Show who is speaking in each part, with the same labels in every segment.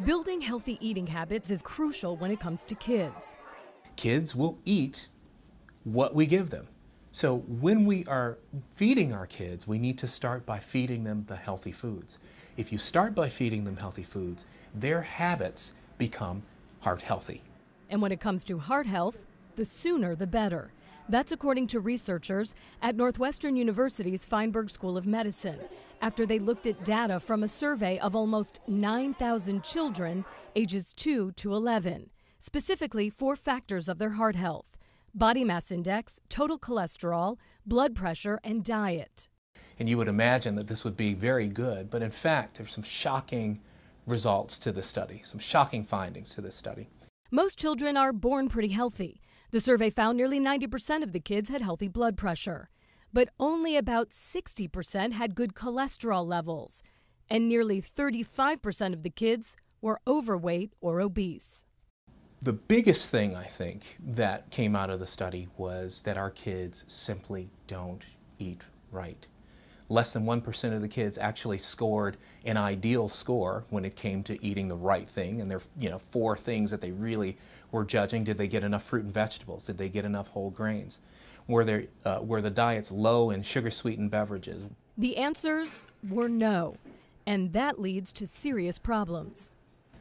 Speaker 1: Building healthy eating habits is crucial when it comes to kids.
Speaker 2: Kids will eat what we give them. So when we are feeding our kids, we need to start by feeding them the healthy foods. If you start by feeding them healthy foods, their habits become heart healthy.
Speaker 1: And when it comes to heart health, the sooner the better. That's according to researchers at Northwestern University's Feinberg School of Medicine, after they looked at data from a survey of almost 9,000 children ages 2 to 11, specifically 4 factors of their heart health: body mass index, total cholesterol, blood pressure, and diet.
Speaker 2: And you would imagine that this would be very good, but in fact, there's some shocking results to this study, some shocking findings to this study.
Speaker 1: Most children are born pretty healthy. The survey found nearly 90% of the kids had healthy blood pressure, but only about 60% had good cholesterol levels, and nearly 35% of the kids were overweight or obese.
Speaker 2: The biggest thing, I think, that came out of the study was that our kids simply don't eat right. Less than 1% of the kids actually scored an ideal score when it came to eating the right thing. And there are 4 things that they really were judging. Did they get enough fruit and vegetables? Did they get enough whole grains? Were the diets low in sugar-sweetened beverages?
Speaker 1: The answers were no, and that leads to serious problems.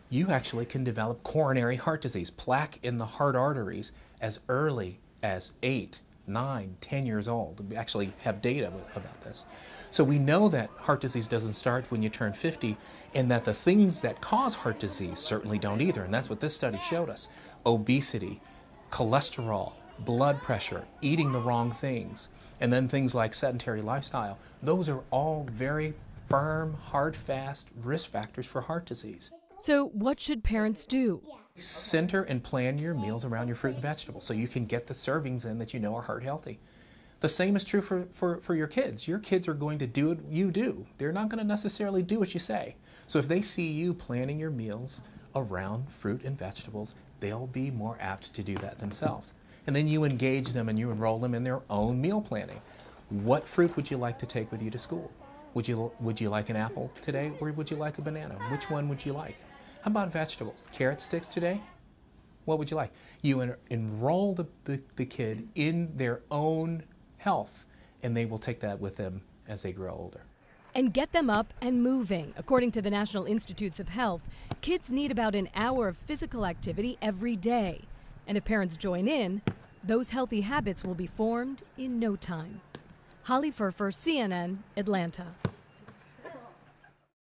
Speaker 2: You actually can develop coronary heart disease, plaque in the heart arteries, as early as 8, 9, 10 years old. We actually have data about this. So we know that heart disease doesn't start when you turn 50, and that the things that cause heart disease certainly don't either, and that's what this study showed us. Obesity, cholesterol, blood pressure, eating the wrong things, and then things like sedentary lifestyle. Those are all very firm, hard, fast risk factors for heart disease.
Speaker 1: So what should parents do?
Speaker 2: Center and plan your meals around your fruit and vegetables so you can get the servings in that you know are heart healthy. The same is true for your kids. Your kids are going to do what you do. They're not going to necessarily do what you say. So if they see you planning your meals around fruit and vegetables, they'll be more apt to do that themselves. And then you engage them and you enroll them in their own meal planning. What fruit would you like to take with you to school? Would you like an apple today, or would you like a banana? Which one would you like? How about vegetables? Carrot sticks today? What would you like? You enroll the kid in their own health, and they will take that with them as they grow older.
Speaker 1: And get them up and moving. According to the National Institutes of Health, kids need about an hour of physical activity every day. And if parents join in, those healthy habits will be formed in no time. Holly Furfer, CNN, Atlanta.